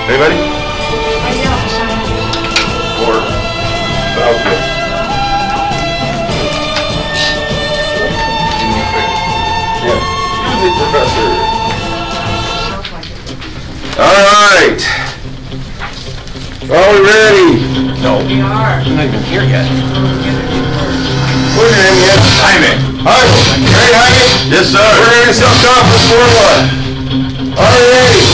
Anybody? Or sounds good. Yeah. Music professor. All right. Are we ready? No. We are. I'm not even here yet. What's your name yet? Jaime. Jaime. Ready, Jaime? Yes, sir. We're going to self-confidence for what? All right.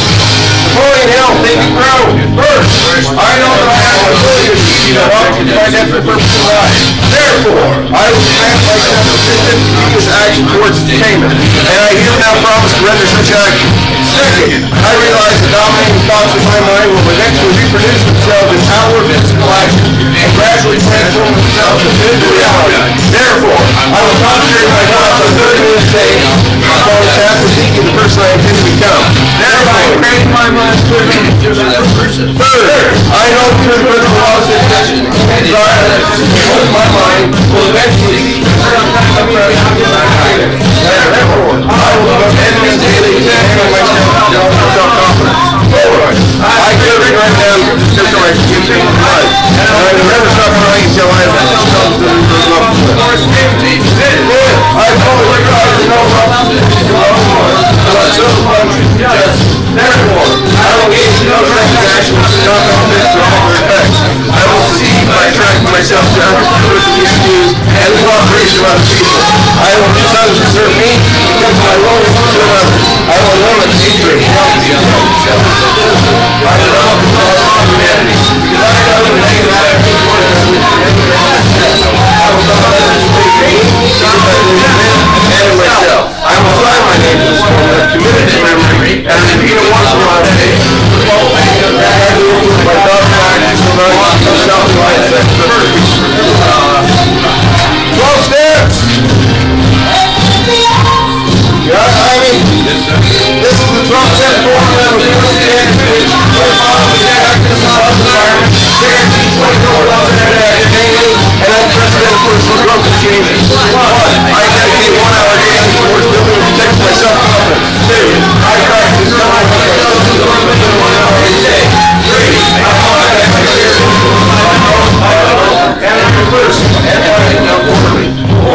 Napoleon Hill, think and grow. First, I know that I have the ability to achieve that object by natural purpose of life. Therefore, I will grant myself sufficient previous action towards attainment, and I here now promise to render such action. Second, I realize that dominating thoughts in my mind will eventually reproduce themselves in outward physical action and gradually transform themselves into reality. Therefore, I will concentrate my thoughts on 30 minutes a day upon the task of seeking the person I intend to become. Therefore, my mind Third, I know through the principle of succession and desire that compose my mind will eventually lead to therefore, I will become enemies daily to handle myself with self-confidence. Fourth, I give it right now because I keep taking life, and I will never stop trying until I have myself to the love. Fifth, I fully realize that no love is yes. Therefore, I will engage in no transactions and not benefit from all their effects. I will see by attracting myself to opportunities, issues, and the cooperation of other people. I will do others to serve me because my role is to serve others. I will limit hatred, jealousy, and self-interest. I will not control humanity because I know the negative attitude towards others. I will not let others make me, and myself. I will apply my name to this moment of community memory and repeat it once in a day. My thoughts and actions will not myself and my effects of the 12 steps! Yeah, I mean, this is the 12-step formula of human which follows the practice of environment, guarantees 24 hours a day, and unprecedented personal growth and changes. 1. I dedicate 1 hour daily towards building and protecting my self-confidence. 2. I practice self-confidence to the limit of 1 hour a day. 3. I contact my peers and I reverse and I know quarterly. 4.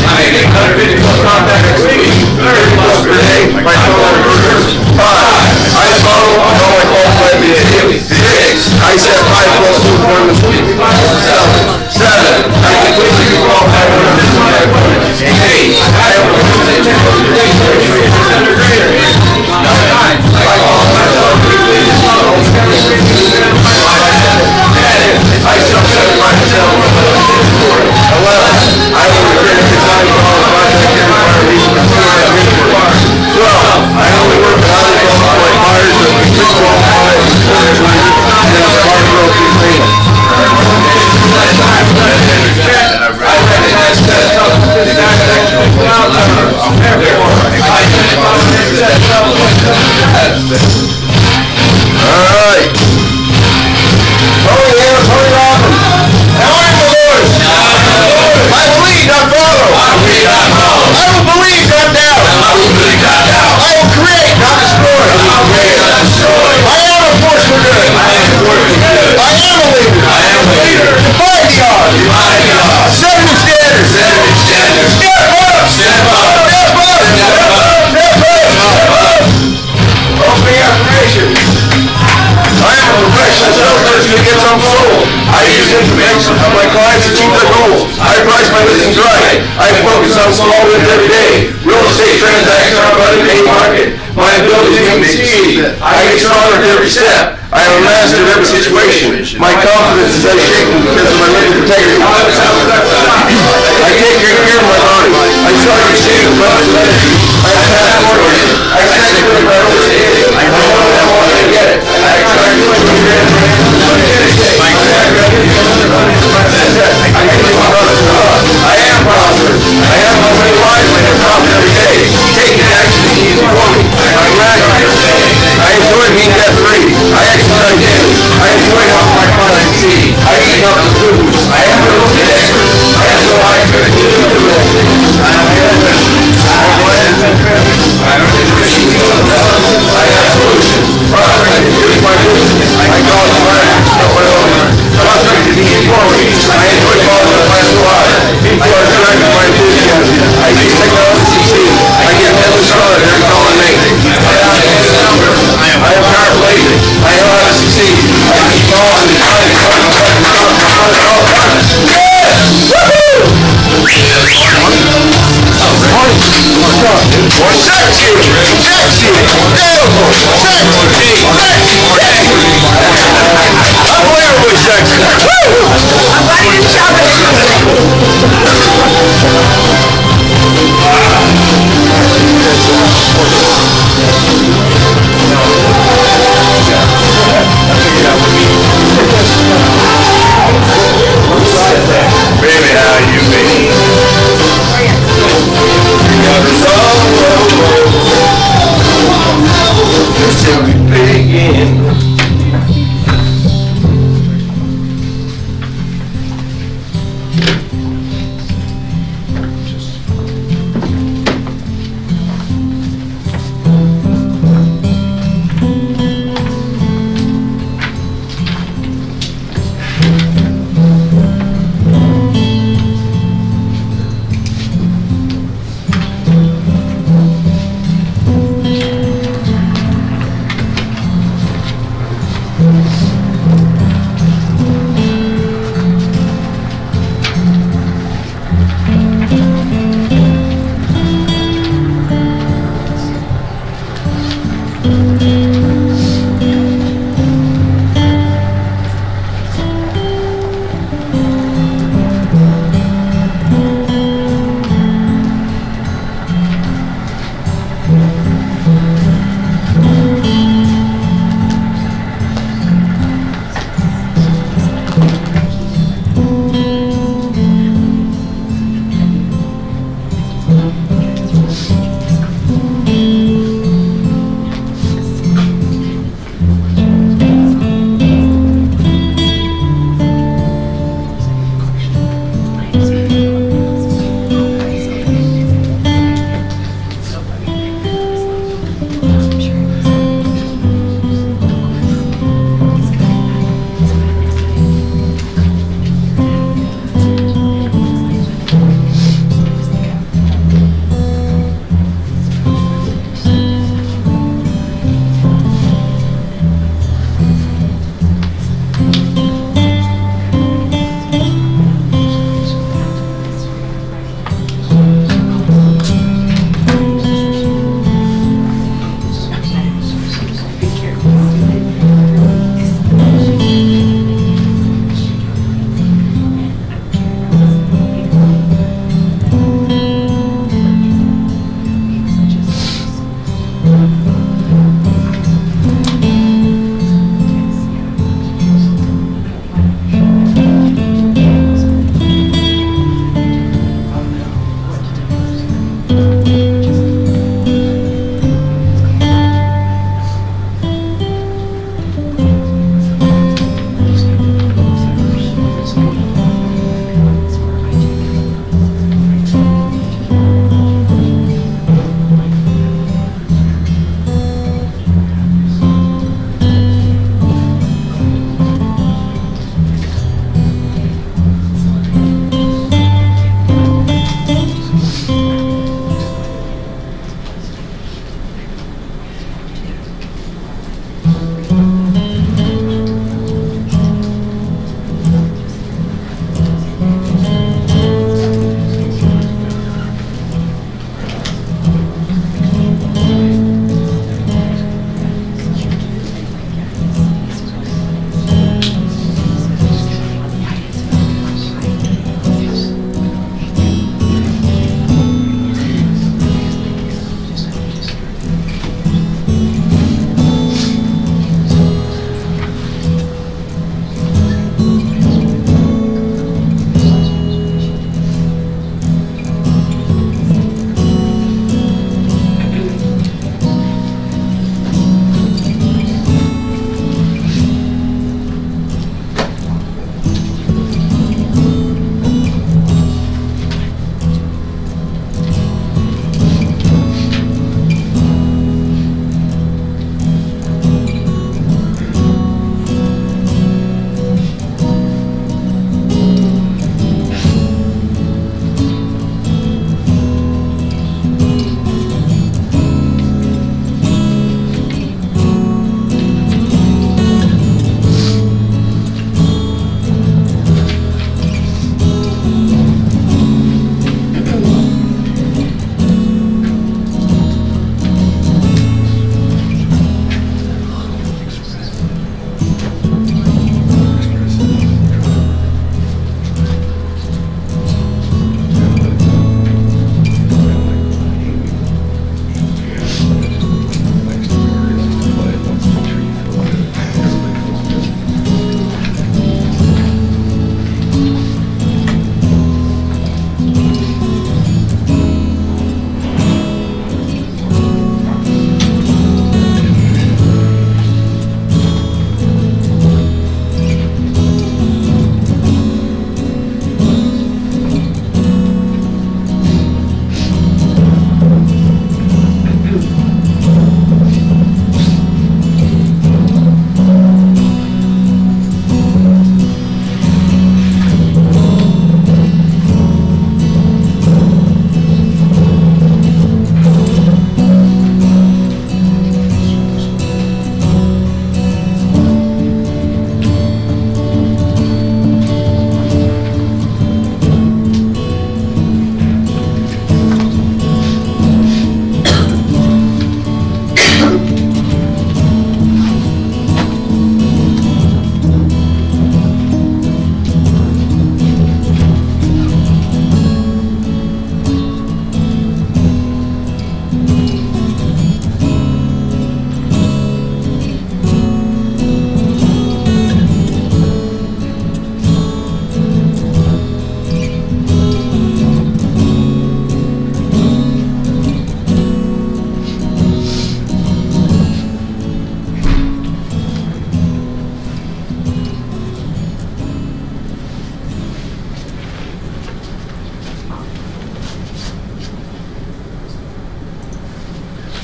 I make 850 plus contact next week. 30 plus per day. My total reverse. 5. I follow all my qualified daily. 6. I set 5 plus 2 appointments weekly. 7. I completely qualify for my appointments. 8. I have a greater. 9. I call myself weekly. 10. I self-certify myself. 11. I will create a design for all project and requirements. 12. I only work with highly qualified buyers that we just qualify and have smart growth agreement. I recognize that all right. Tony Hannah, Tony Robbins. Now I'm the Lord. I believe, not follow. I will believe, not doubt. I will create, not destroy. I am a force for good. I am a leader. Defy the odds. Set new standards. Step up. Opening affirmation. I am a professional salesperson who gets on sold. I use information to help my clients achieve their goals. I price my listings right. I focus on small wins every day. Real estate transactions are abundant in any market. My ability to succeed. I get stronger at every step. I am a master of every situation. My confidence is unshaken because of my mental integrity. I take great care of my body. I try to stay in the balance of energy. I am passionate. I sacrifice my own state. I know that I want to get it. I try to do it. I am prosperous. I have my money wisely and profit every day. Taking action is easy for me. I'm graduate. I enjoy being debt-free. I exercise daily. I enjoy helping my clients succeed. I eat healthy foods. I am a real estate expert. I have no high credit to do real estate. I am a Unbelievable section. I'm glad you didn't shout Baby, how you been? Till we begin.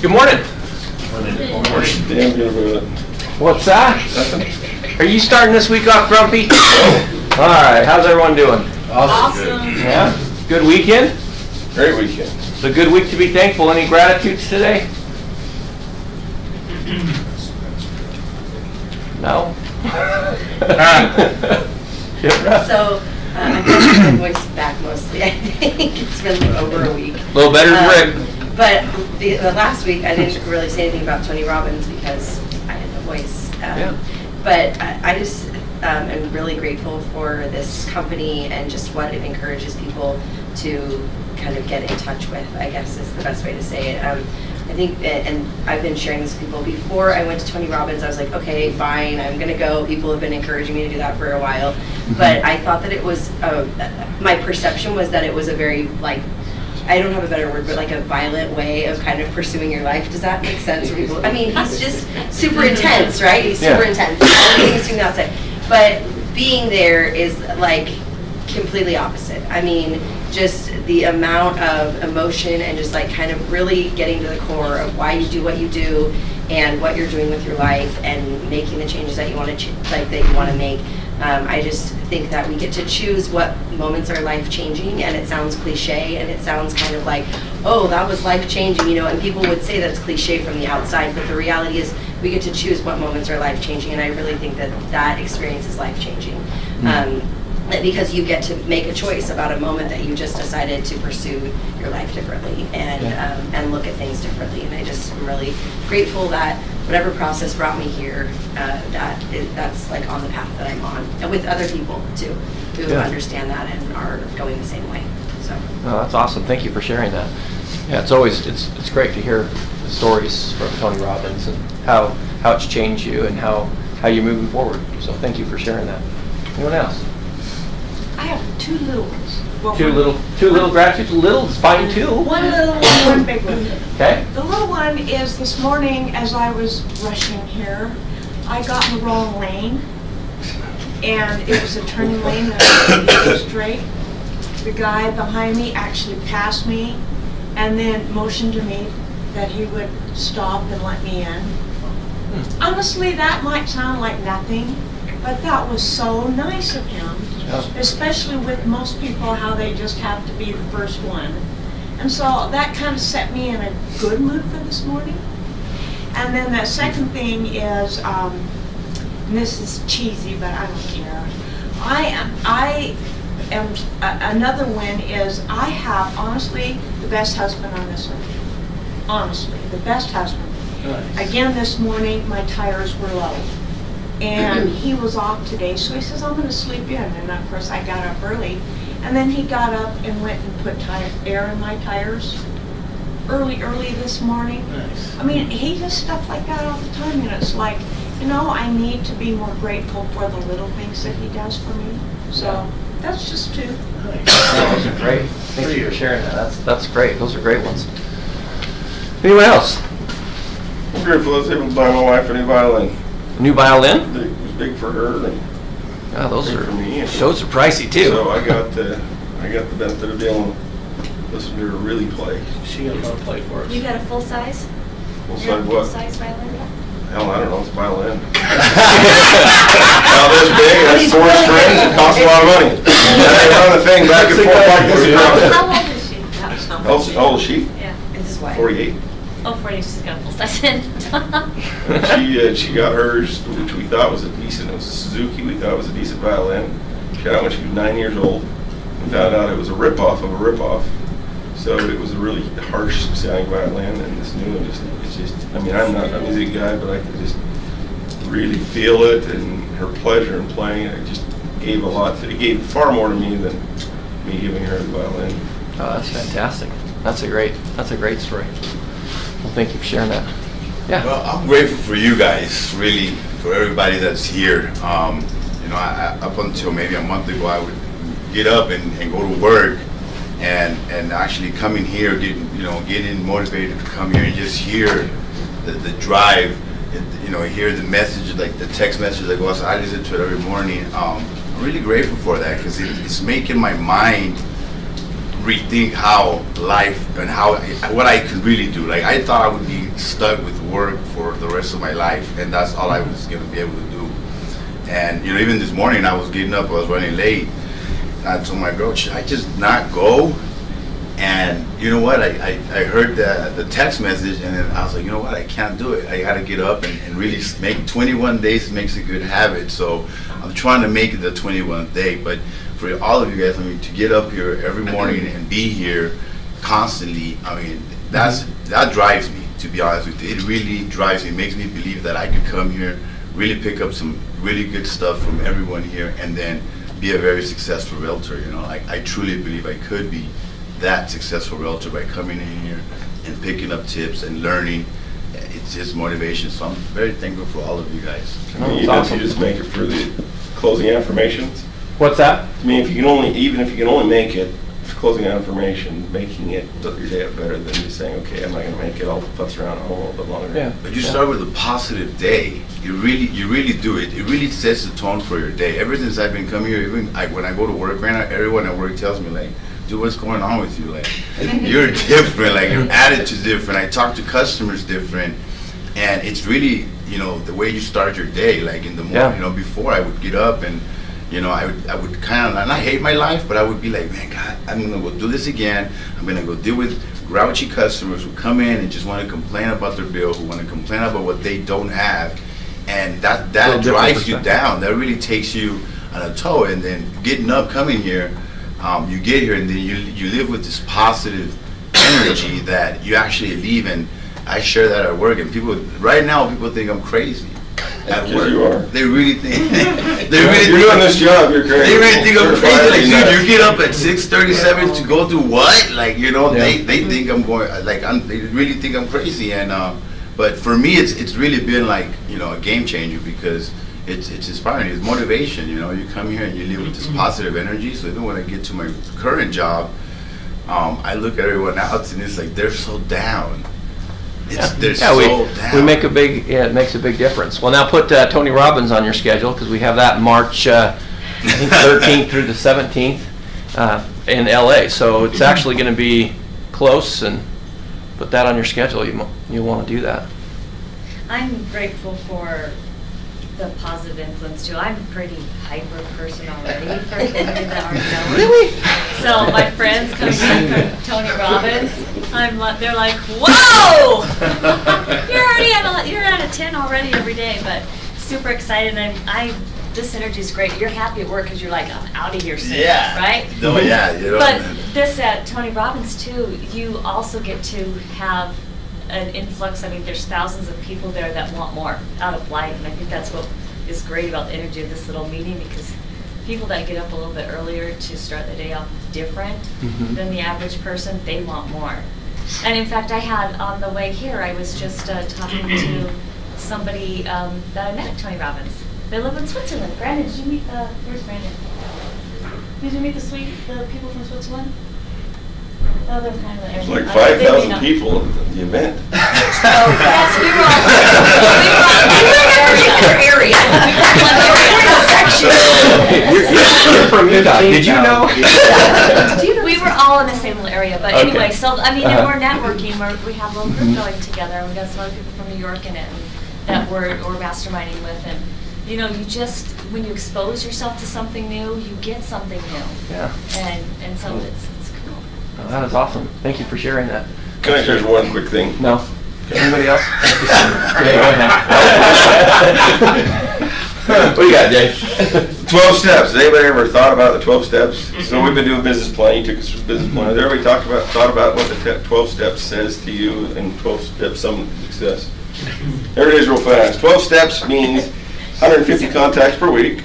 Good morning. Damn good about it. What's that? Are you starting this week off grumpy? All right. How's everyone doing? Awesome. Yeah. Good weekend. Great weekend. It's a good week to be thankful. Any gratitudes today? No. So, I got my voice back mostly, I think. It's been over a week. A little better than Rick. But the last week, I didn't really say anything about Tony Robbins because I had no voice. But I just am really grateful for this company and just what it encourages people to kind of get in touch with, I guess is the best way to say it. I think, and I've been sharing this with people, before I went to Tony Robbins, I was like, okay, fine, I'm gonna go. People have been encouraging me to do that for a while. But I thought that it was, my perception was that it was a very, like, I don't have a better word, but like a violent way of kind of pursuing your life. Does that make sense for people? I mean, he's just super intense, right? He's super intense. All the things from the outside. But being there is like completely opposite. I mean, just the amount of emotion and just like kind of really getting to the core of why you do what you do and what you're doing with your life and making the changes that you want to make. I just think that we get to choose what moments are life-changing, and it sounds cliche and it sounds kind of like, oh, that was life-changing, you know, and people would say that's cliche from the outside, but the reality is we get to choose what moments are life-changing, and I really think that that experience is life-changing. Because you get to make a choice about a moment that you just decided to pursue your life differently and look at things differently. And I just am really grateful that whatever process brought me here, that's like on the path that I'm on, and with other people too, who understand that and are going the same way. So. Oh, that's awesome. Thank you for sharing that. Yeah, it's great to hear the stories from Tony Robbins and how it's changed you and how you're moving forward. So thank you for sharing that. Anyone else? I have two little ones. Well, two little gratitudes. Little is fine too. One little one, one big one. Okay. The little one is this morning as I was rushing here, I got in the wrong lane, and it was a turning lane and I was going straight. The guy behind me actually passed me, and then motioned to me that he would stop and let me in. Honestly, that might sound like nothing, but that was so nice of him. Especially with most people, how they just have to be the first one. And so that kind of set me in a good mood for this morning. And then the second thing is, and this is cheesy, but I don't care. Another win is I have, honestly, the best husband on this earth. Honestly, the best husband. Nice. Again, this morning, my tires were low. And he was off today, so he says, I'm going to sleep in. And of course, I got up early. And then he got up and went and put air in my tires early this morning. Nice. I mean, he does stuff like that all the time. And it's like, you know, I need to be more grateful for the little things that he does for me. So that's just two. Nice. Those are great. Thank you for sharing that. That's great. Those are great ones. Anyone else? I'm grateful I was able to buy my wife a new violin. A new violin? It was big for her, and those big are for me. Those are pricey too. So I got the benefit of being able to listen to her really play. She got to play for us. You got a full size? Full size what? Full size violin? Hell, I don't know. It's a violin. Now this big, that's 4 strings. It costs a lot of money. I run the thing back and forth like this. How old is she? How old is she? Yeah. This is why. 48. Oh, 40, she's got a full size in. She got hers, which we thought was a decent. It was a Suzuki. We thought it was a decent violin. She got it when she was 9 years old. We found out it was a ripoff of a ripoff. So it was a really harsh sounding violin, and this new one it's just. I mean, I'm not a music guy, but I could just really feel it and her pleasure in playing it. It just gave a lot. It gave far more to me than me giving her the violin. Oh, that's fantastic. That's a great story. Well, thank you for sharing that. Yeah. Well, I'm grateful for you guys, really, for everybody that's here. You know, up until maybe a month ago, I would get up and go to work, and actually coming here, getting motivated to come here and just hear the drive, you know, hear the message, like the text message that goes. I listen to it every morning. I'm really grateful for that because it's making my mind rethink how life and what I could really do. Like I thought I would be stuck with work for the rest of my life, and that's all I was going to be able to do. And even this morning I was getting up, I was running late. I told my girl, should I just not go? And you know what? I heard the text message, and then I was like, you know what? I can't do it. I got to get up and really make 21 days makes a good habit. So I'm trying to make it the 21st day. But for all of you guys, I mean, to get up here every morning and be here constantly, I mean, that drives me, to be honest with you. It really drives me. It makes me believe that I could come here, really pick up some really good stuff from everyone here, and then be a very successful realtor. Like I truly believe I could be that successful realtor by coming in here and picking up tips and learning. It's just motivation. So I'm very thankful for all of you guys. You just make it for the closing affirmations. What's that? I mean, even if you can only make it closing affirmation, making it your day up better than just saying, okay, I'm not going to make it. I'll futz around at home a little bit longer. Yeah. But you start with a positive day. You really do it. It really sets the tone for your day. Ever since I've been coming here, even when I go to work right now, everyone at work tells me like, dude, what's going on with you? Like, you're different. Like, your attitude's different. I talk to customers different, and it's really, the way you start your day. Like in the morning, Yeah. Before I would get up and, I would kind of, and I hate my life, but I would be like, man, God, I'm gonna go do this again. I'm gonna go deal with grouchy customers who come in and just want to complain about their bill, who want to complain about what they don't have, and that drives you down. That really takes you on a toe. And then getting up, coming here. You get here and then you live with this positive energy that you actually leave, and I share that at work, and right now people think I'm crazy at work. You are. They really think you're doing this job, you're crazy. They really think I'm crazy. Like, dude, you get up at 6:37 to go do what? Like, they think I'm going, like, they really think I'm crazy. And but for me, it's really been like, a game changer, because it's inspiring. It's motivation. You come here and you live with this positive energy. So even when I get to my current job, I look at everyone else and it's like they're so down. They're so down. We make it makes a big difference. Well, now put Tony Robbins on your schedule, because we have that March I think 13th through the 17th in LA. So it's actually going to be close, and put that on your schedule. You want to do that. I'm grateful for the positive influence too. I'm a pretty hyper person already for those that aren't knowing. Really? So my friends coming in from Tony Robbins, they're like, whoa! you're at a 10 already every day, but super excited. And this energy is great. You're happy at work because you're like, I'm out of here soon, right? Oh yeah. But this at Tony Robbins too, you also get to have an influx. I mean, there's thousands of people there that want more out of life, and I think that's what is great about the energy of this little meeting, because people that get up a little bit earlier to start the day off different than the average person, they want more. And in fact, I had on the way here, I was just talking to somebody that I met at Tony Robbins. They live in Switzerland. Brandon, did you meet where's Brandon? Did you meet the people from Switzerland? Oh, they're kind of There's like 5,000 people at the event. Yes, we were in your area. You're from Utah. Did you know? We were all in the same little area, but Okay. anyway, so I mean, and we're networking. We have a little group going together, and we got some other people from New York in it that we're masterminding with, and you just when you expose yourself to something new, you get something new. Yeah. And so it's cool. Oh, that is awesome. Thank you for sharing that. Can I share one quick thing? No. Anybody else? Okay, go ahead. What do you got, Jay? 12 steps. Has anybody ever thought about the 12 steps? So we've been doing business plan. You took us through business plan. Has everybody thought about what the 12 steps says to you, and 12 steps some success? There it is real fast. 12 steps means 150 contacts per week,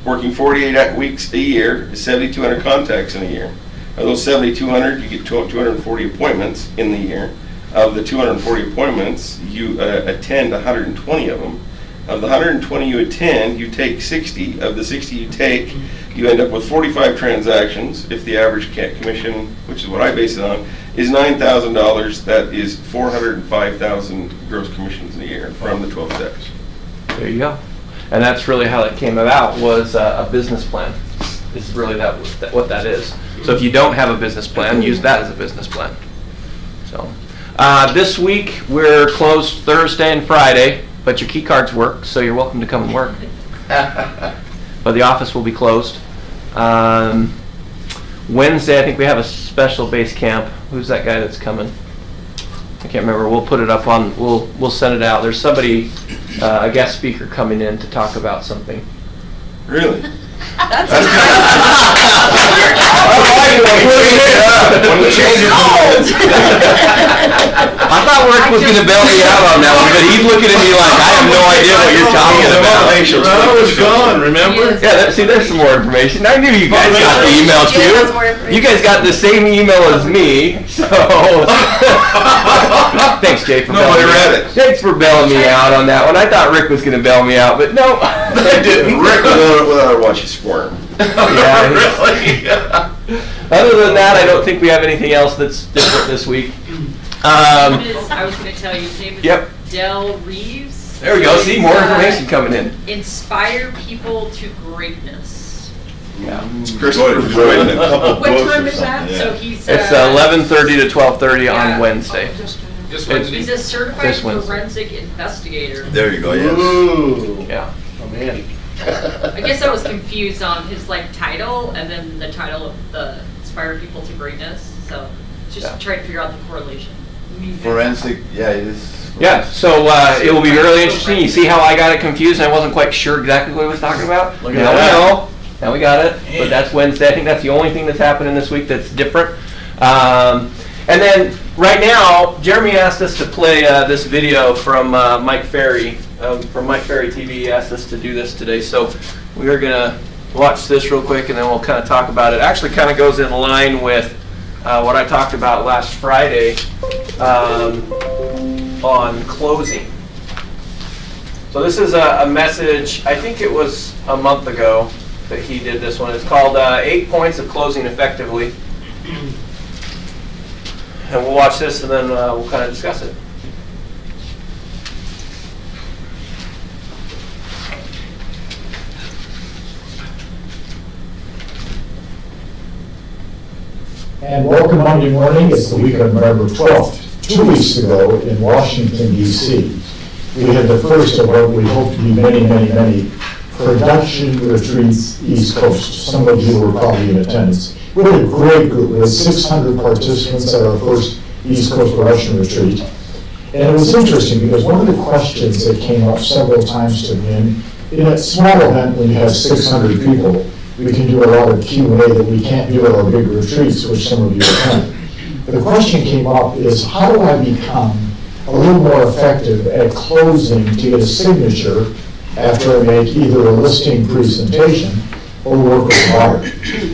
working 48 weeks a year is 7,200 contacts in a year. Of those 7,200, you get 240 appointments in the year. Of the 240 appointments, you attend 120 of them. Of the 120 you attend, you take 60. Of the 60 you take, you end up with 45 transactions. If the average commission, which is what I base it on, is $9,000, that is 405,000 gross commissions in a year from the 12 steps. There you go. And that's really how it came about, was a business plan. Is really what that is. So if you don't have a business plan, use that as a business plan. So This week we're closed Thursday and Friday, but your key cards work, so you're welcome to come and work. But the office will be closed. Wednesday, I think we have a special base camp. Who's that guy that's coming? I can't remember. We'll put it up on. We'll send it out. There's somebody, a guest speaker coming in to talk about something. Really? That's When we change it. I thought Rick was going to bail me out on that one, but he's looking at me like I have no idea what you're talking about. I was gone, remember? Yeah, see, there's some more information. I knew you guys got the email Jay has more too. information. You guys got the same email as me, so thanks, Jay, for Nobody bailing me read out. it. Thanks for bailing me out on that one. I thought Rick was going to bail me out, but no, I didn't. Rick without watch you squirm. Yeah, Really? other than that, I don't think we have anything else that's different this week. I was going to tell you, his name is Yep. Del Reeves. There we go. See, more information coming in. Inspire people to greatness. Yeah. Christopher Floyd and a couple What books time or is that? something, So yeah. he's It's 11:30 to 12:30 on Yeah. Wednesday. Just he's a certified This Wednesday. forensic investigator. There you go, yes. Ooh. Yeah. Oh, man. I guess I was confused on his like title and then the title of the Inspire People to Greatness. So just Yeah. trying to figure out the correlation. Forensic, yeah, it is. Yeah, so it will be really interesting. You see how I got it confused and I wasn't quite sure exactly what he was talking about? Look at Now we that. know. Now we got it. But that's Wednesday. I think that's the only thing that's happening this week that's different. And then right now, Jeremy asked us to play this video from Mike Ferry, from Mike Ferry TV. He asked us to do this today. So we are going to watch this real quick and then we'll kind of talk about it. Actually kind of goes in line with what I talked about last Friday on closing. So this is a message, I think it was a month ago that he did this one. It's called 8 Points of Closing Effectively. And we'll watch this and then we'll kind of discuss it. And welcome Monday morning. It's the week of November 12th. 2 weeks ago in Washington, D.C., we had the first of what we hope to be many, many, many production retreats East Coast. Some of you were probably in attendance. We had a great group. We had 600 participants at our first East Coast production retreat. And it was interesting because one of the questions that came up several times to me, in a small event when you have 600 people, we can do a lot of Q&A that we can't do at our big retreats, which some of you attend. The question came up is, how do I become a little more effective at closing to get a signature after I make either a listing presentation or work with a buyer?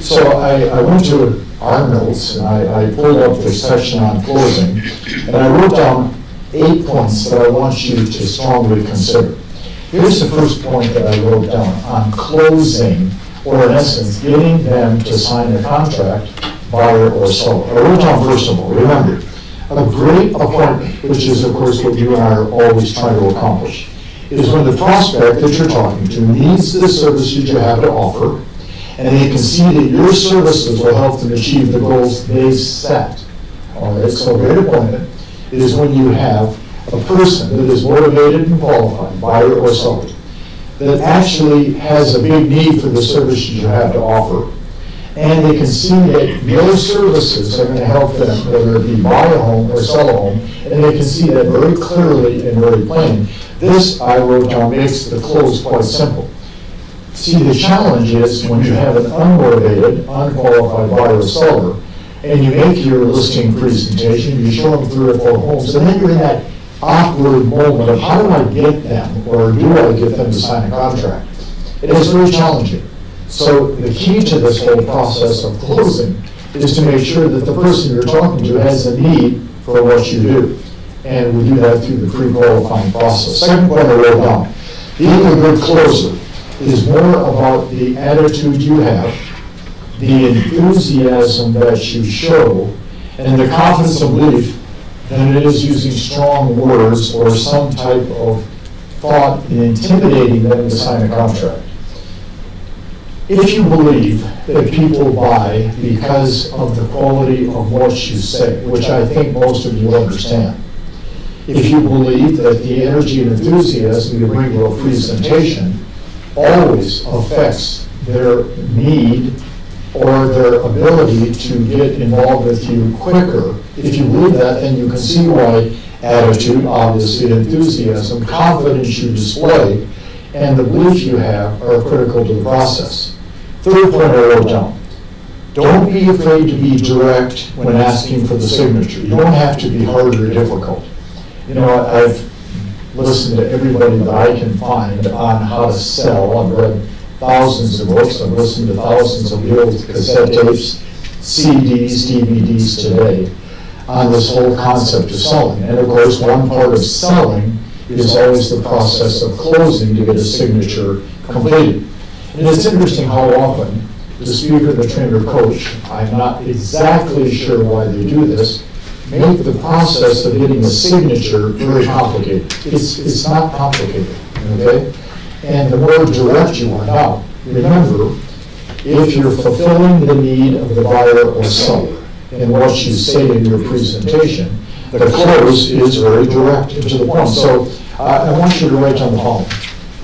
So I went to our notes and I pulled up the section on closing and I wrote down 8 points that I want you to strongly consider. Here's the first point that I wrote down on closing, or in essence, getting them to sign a contract, buyer or seller. I wrote down first of all, remember, a great appointment, which is of course what you and I are always trying to accomplish, is when the prospect that you're talking to needs the services you have to offer, and they can see that your services will help them achieve the goals they've set. All right, so a great appointment is when you have a person that is motivated and qualified, buyer or seller, that actually has a big need for the services you have to offer, and they can see that your services are going to help them, whether it be buy a home or sell a home, and they can see that very clearly and very plain. This, I wrote down, makes the close quite simple. See, the challenge is when you have an unmotivated, unqualified buyer or seller, and you make your listing presentation, you show them 3 or 4 homes, and then you're in that awkward moment of how do I get them, or do I get them to sign a contract? It is very challenging. So the key to this whole process of closing is to make sure that the person you're talking to has a need for what you do. And we do that through the pre-qualifying process. Second point I wrote down, being a good closer is more about the attitude you have, the enthusiasm that you show, and the confidence and belief than it is using strong words or some type of thought in intimidating them to sign a contract. If you believe that people buy because of the quality of what you say, which I think most of you understand, if you believe that the energy and enthusiasm you bring to a presentation always affects their need or their ability to get involved with you quicker, if you believe that, then you can see why attitude, obviously enthusiasm, confidence you display, and the belief you have are critical to the process. Third point I wrote down. Don't be afraid to be direct when asking for the signature. You don't have to be hard or difficult. You know, I've listened to everybody that I can find on how to sell. I've read thousands of books. I've listened to thousands of old cassette tapes, CDs, DVDs today on this whole concept of selling. And of course, one part of selling is always the process of closing to get a signature completed. And it's interesting how often the speaker, the trainer, coach, I'm not exactly sure why they do this, make the process of getting a signature very complicated. It's not complicated, okay? And the more direct you are. Now, remember, if you're fulfilling the need of the buyer or seller in what you say in your presentation, the close is very direct and to the point. So I want you to write down the following.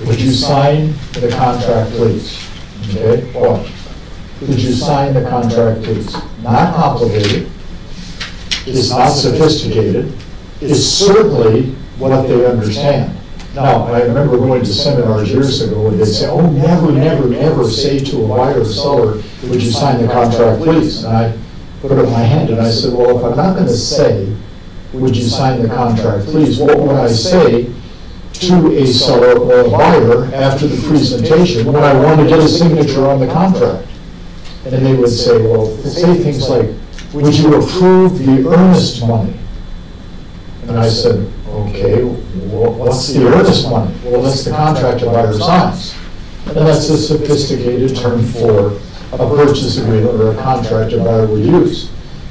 Would you sign the contract, please? Okay, what? Would you sign the contract, please? Not complicated. It's not sophisticated. It's certainly what they understand. Now, I remember going to seminars years ago where they'd say, oh, never, never, never say to a buyer or seller, would you sign the contract, please? And I put up my hand and I said, well, if I'm not going to say, would you sign the contract, please, what would I say to a seller or a buyer after the presentation when I want to get a signature on the contract? And they would say, well, say things like, would you approve the earnest money? And I said, okay, well, what's the earnest money? Well, that's the contract a buyer signs. And that's a sophisticated term for a purchase agreement or a contract a buyer would use.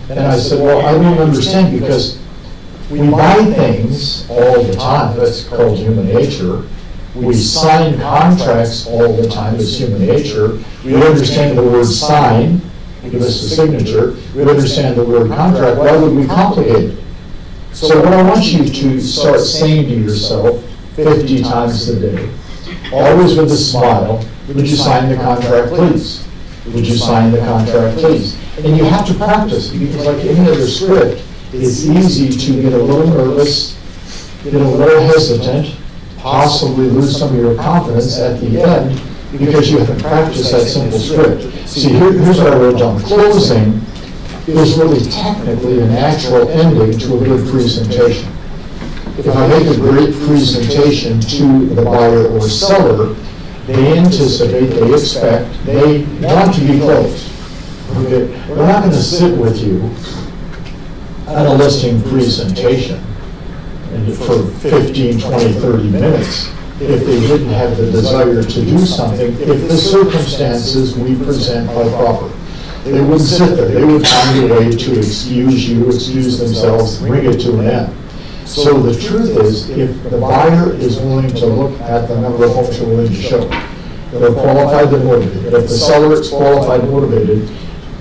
And I said, well, I don't understand because we buy things all the time. That's called human nature. We sign contracts all the time. It's human nature. We understand the word sign. Give us a signature. We understand the word contract. Why would we complicate it? So what I want you to start saying to yourself 50 times a day, always with a smile, would you sign the contract, please? Would you sign the contract, please? And you have to practice because like any other script, it's easy to get a little nervous, get a little hesitant, possibly lose some of your confidence at the end because you haven't practiced that simple script. See, here's what I wrote down. Closing is really technically a natural ending to a good presentation. If I make a great presentation to the buyer or seller, they anticipate, they expect, they want to be closed. Okay? We're not going to sit with you on a listing presentation for 15, 20, 30 minutes if they didn't have the desire to do something, if the circumstances we present are proper. They wouldn't sit there. They would find a way to excuse you, excuse themselves, bring it to an end. So the truth is, if the buyer is willing to look at the number of homes you're willing to show, they're qualified, they're motivated. If the seller is qualified, motivated,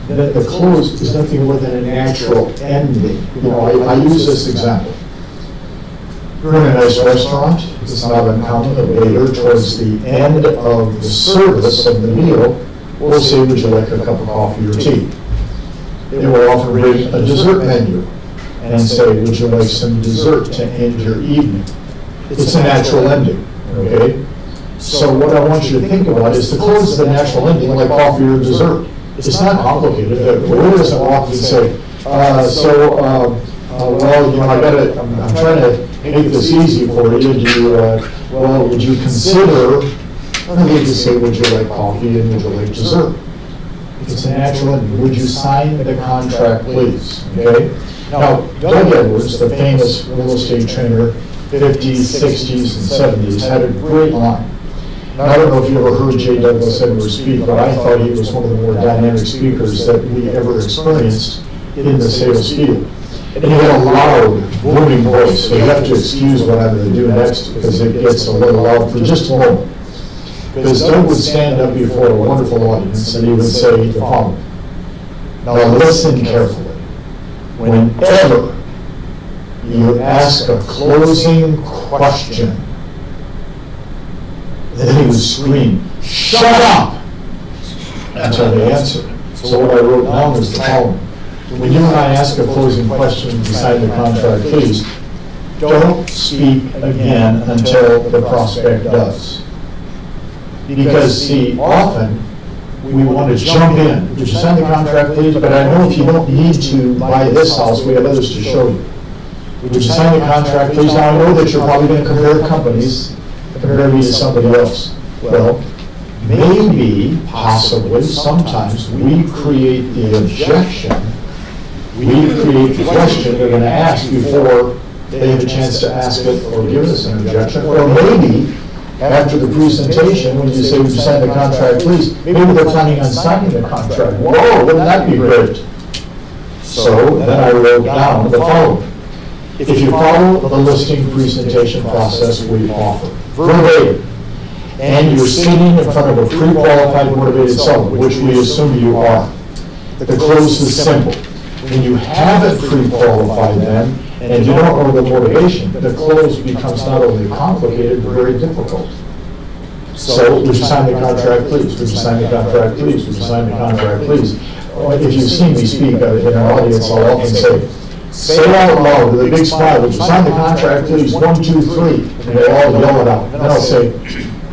then the close is nothing more than a natural ending. You know, I use this example. You're in a nice restaurant. It's not uncommon. The waiter, towards the end of the service of the meal, will say, would you like a cup of coffee or tea? They will often bring a dessert menu and say, would you like some dessert to end your evening? It's a natural ending, okay? So what I want you to think about is the close is a natural ending, like coffee or dessert. It's not complicated. The waiter doesn't walk and say, well, you know, I'm trying to make this easy for you. Well, would you consider, they just say, would you like coffee and would you like dessert? It's a natural ending. Would you sign the contract, please? Okay? Now, Doug Edwards, the famous real estate trainer, 50s, 60s, and 70s, had a great line. Now, I don't know if you ever heard J. Douglas Edwards speak, but I thought he was one of the more dynamic speakers that we ever experienced in the sales field. And he had a loud, booming voice, so you have to excuse what I'm going to do next because it gets a little loud for just a moment. Because Doug would stand up before a wonderful audience and he would say the following. Now listen carefully. Whenever you ask a closing question, then he would scream, "Shut up!" until they answered. So what I wrote down is the following. When you and I ask a closing question and sign the contract, please don't speak again until the prospect does. Because, see, often we want to jump in. Would you sign the contract, please? But I know if you don't need to buy this house, we have others to show you. Would you sign the contract, please? Now, I know that you're probably going to compare companies, compare me to somebody else. Well, maybe, possibly, sometimes we create the objection, we create the question they're going to ask before they have a chance to ask it or give us an objection. Or maybe, after the presentation, when you say, "Would you sign the contract, please?" Maybe they're planning on signing the contract. Whoa, wouldn't that be great? So then I wrote down the following. If you follow the listing presentation process we offer, verbatim, and you're sitting in front of a pre-qualified motivated seller, which we assume you are, the close is simple. When you haven't pre-qualified them, and you don't know the motivation, the close becomes not only complicated, but very difficult. So, would you sign the contract, please? Would you sign the contract, please? Would you sign the contract, please? If you've seen me speak in an audience, I'll often say it out loud with a big smile. Would you sign the contract, please? 1, 2, 3. And they all yell it out. And I'll say,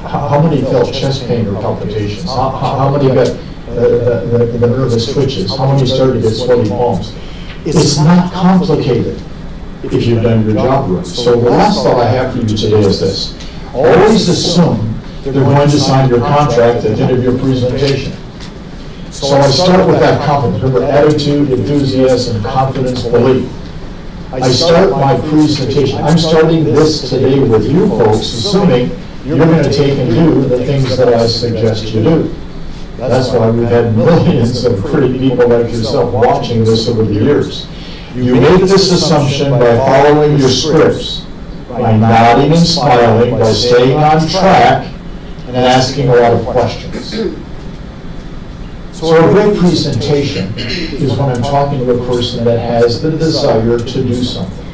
how many felt chest pain or palpitations? How many got the nervous twitches? How many started to get sweaty palms? It's not complicated if you've done your job right. So the last thought I have for you today is this. Always assume they're going to sign your contract at the end of your presentation. So I start with that confidence. Remember, attitude, enthusiasm, confidence, belief. I start my presentation. I'm starting this today with you folks, assuming you're going to take and do the things that I suggest you do. That's why we've had millions of pretty people like yourself watching this over the years. You make this assumption by following your scripts, by nodding and smiling, by staying on track, and asking a lot of questions. So a great presentation is when I'm talking to a person that has the desire to do something.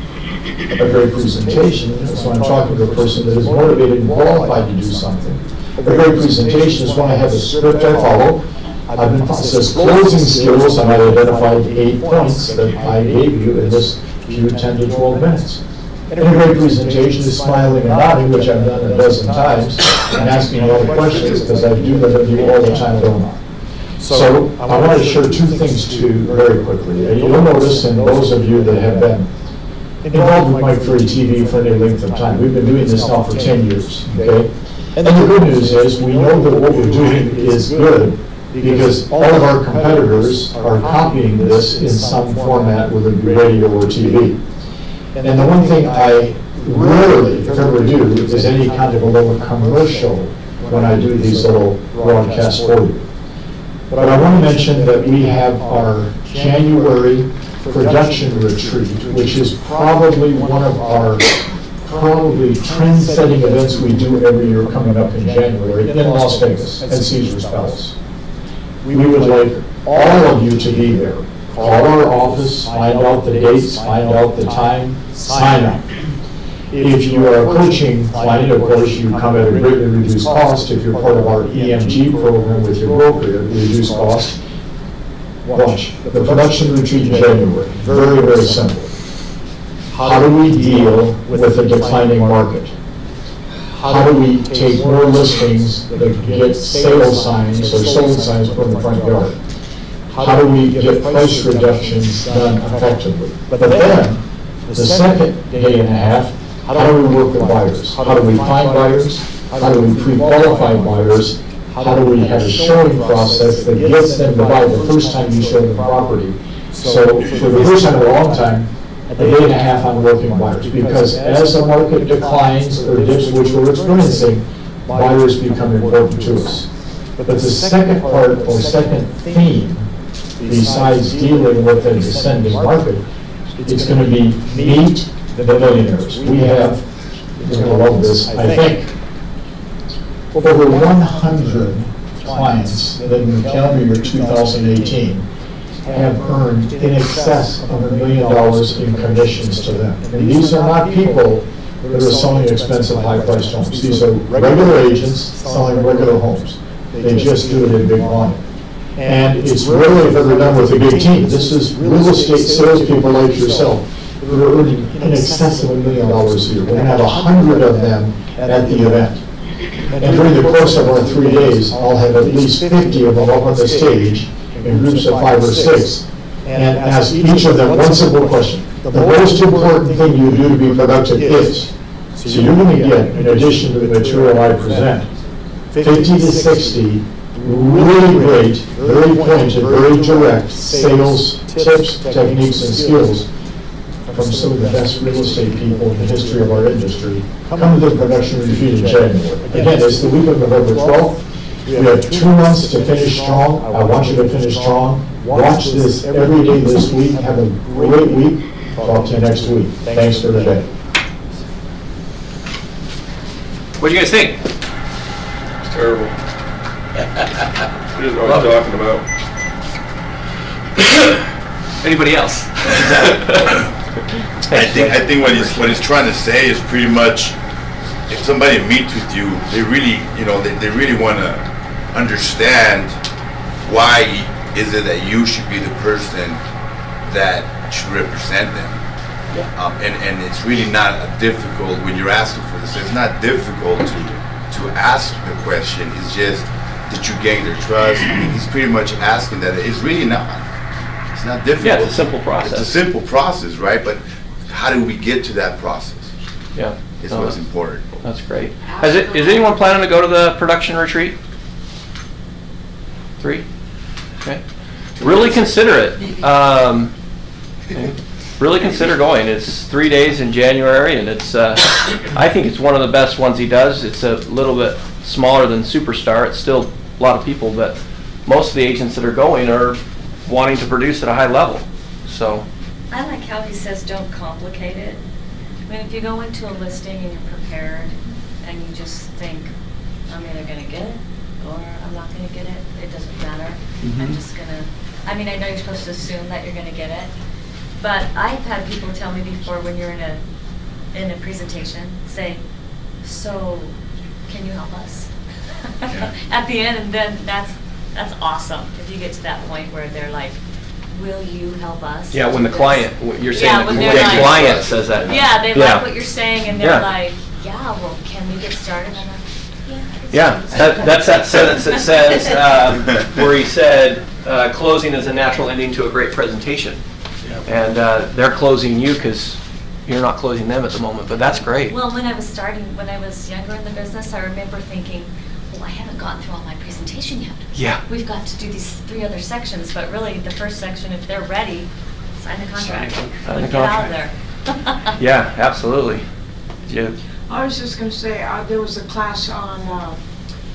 A great presentation is when I'm talking to a person that is motivated and qualified to do something. A great presentation is when I have a script I follow. I've been processed closing skills, and I identified 8 points that I gave you in this few 10 to 12 minutes. And a great presentation is smiling and nodding, which I've done a dozen times, and asking a lot of questions, because I do that with you all the time, don't I? So I want to share 2 things too very quickly. And you'll notice, and those of you that have been involved with Mike Free TV for any length of time, we've been doing this now for 10 years, okay? And the good news is, we know that what we're doing is good, because all of our competitors are copying this in some format, whether it be radio or TV. And the one thing I rarely, if ever do, is any kind of a little commercial when I do these little broadcasts for you. But I want to mention that we have our January production retreat, which is probably one of our trend-setting events we do every year coming up in January in Las Vegas at Caesar's Palace. We would like all of you to be there. Call our office, find out the dates, find out the time, sign up. If you are a coaching client, of course, you come at a greatly reduced cost. If you're part of our EMG program with your broker at reduced cost, watch. The production retreat in January, very, very simple. How do we deal with a declining market? How do we take more listings that get sales signs or sold signs put in the front yard? How do we get price reductions done effectively? But then, the second day and a half, how do we work with buyers? How do we find buyers? How do we pre-qualify buyers? How do we have a showing process that gets them to buy the first time you show them property? So for the first time in a long time, a day and a half on working buyers, because as the market declines or dips, which we're experiencing, buyers become important to us. But the second part or second theme, besides dealing with a descending market, it's going to be meet the millionaires. We have, you're going to love this, I think, over 100 clients that in the calendar year 2018 have earned in excess of $1 million in commissions to them. And these are not people that are selling expensive, high-priced homes. These are regular agents selling regular homes. They just do it in big volume. And it's rarely if ever done with a big team. This is real estate salespeople like yourself who are earning in excess of $1 million a year. We're going to have 100 of them at the event. And during the course of our 3 days, I'll have at least 50 of them up on the stage in groups of 5 or 6 and ask each of them one simple question. The most important thing you do to be productive is, so you're going to get, in addition to the material I present, 50 to 60 really great, very pointed, very direct sales tips, techniques, and skills from some of the best real estate people in the history of our industry. Come to the production retreat in January. Again, it's the week of November 12th. We have 2 months to finish strong. I want you to finish strong. Watch this every day this week. Have a great week. Talk to you next week. Thanks for today. What do you guys think? It's terrible. He doesn't know what he's talking about. Anybody else? I think what he's trying to say is pretty much, if somebody meets with you, they really, they really want to understand why is it that you should be the person that should represent them. And it's really not difficult when you're asking for this. It's not difficult to ask the question. It's just that you gain their trust. I mean, he's pretty much asking that. It's really not. It's not difficult. Yeah, it's a simple process. It's a simple process, right? But how do we get to that process? Yeah, It's what's important. That's great. Is anyone planning to go to the production retreat? 3? Okay. Really consider it. Okay. Really consider going. It's 3 days in January, and it's I think it's one of the best ones he does. It's a little bit smaller than Superstar. It's still a lot of people, but most of the agents that are going are wanting to produce at a high level. So I like how he says don't complicate it. I mean, if you go into a listing and you're prepared and you just think, I'm either going to get it or I'm not going to get it, it doesn't matter. I'm just going to, I mean, I know you're supposed to assume that you're going to get it, but I've had people tell me before when you're in a presentation, say, so can you help us? At the end, and then that's awesome if you get to that point where they're like, will you help us? yeah, when the client, you're saying when the they're client says that. Yeah, they like what you're saying, and they're Yeah. like, yeah, well, can we get started? And I'm like, Yeah, that's that sentence that says, where he said, closing is a natural ending to a great presentation. And they're closing you because you're not closing them at the moment, but that's great. Well, when I was younger in the business, I remember thinking, well, I haven't gotten through all my presentation yet. Yeah. We've got to do these 3 other sections, but really the first section, if they're ready, sign the contract. Sign the Get out contract. there. Yeah, absolutely. Yeah. I was just going to say, there was a class on,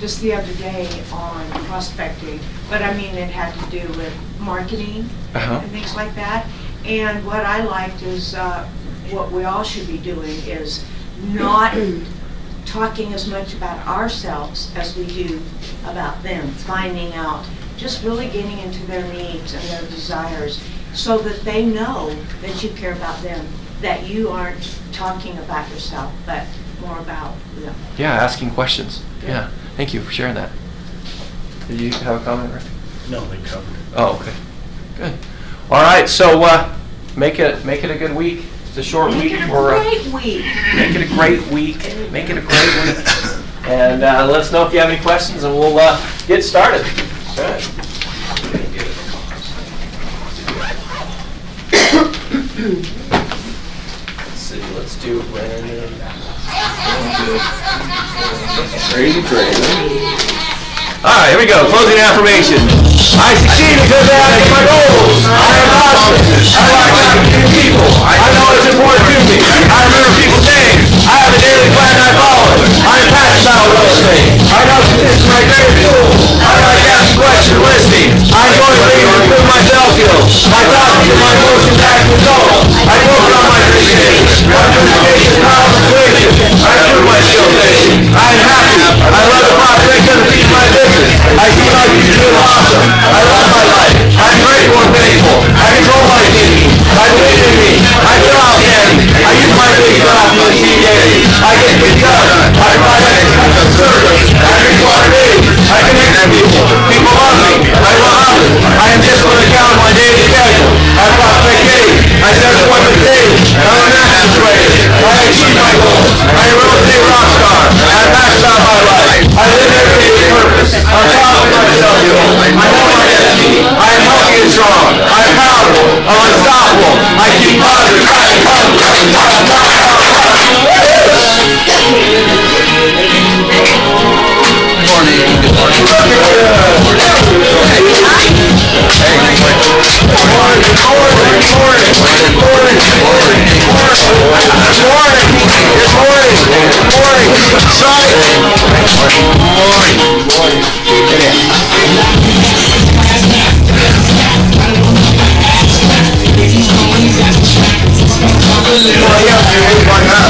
just the other day on prospecting, but I mean, it had to do with marketing and things like that. And what I liked is, what we all should be doing is not talking as much about ourselves as we do about them, finding out, just really getting into their needs and their desires so that they know that you care about them, that you aren't talking about yourself, but more about them. Yeah, asking questions. Yeah, thank you for sharing that. Did you have a comment, Rick? No, they covered it. Oh, okay. Good. All right, so make it a good week. It's a short week. Make it a great week. Make it a great week. Make it a great week. And let us know if you have any questions, and we'll get started. Good. Let's see. Let's do random. Crazy train. All right, here we go. Closing affirmation. I succeed because I have my goals. I am awesome. I like talking to people. I know it's important to me. I remember people's names. I have a daily plan I follow. I am passionate about real estate. I know statistics are my favorite tool. I like asking questions, listening. I enjoy reading and improve my sales skills. My thoughts and my emotions act results. I focus on my creativity. My communication, power, persuasion. I improve my skill station. I am happy. I love the process.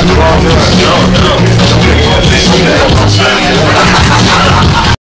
No, no.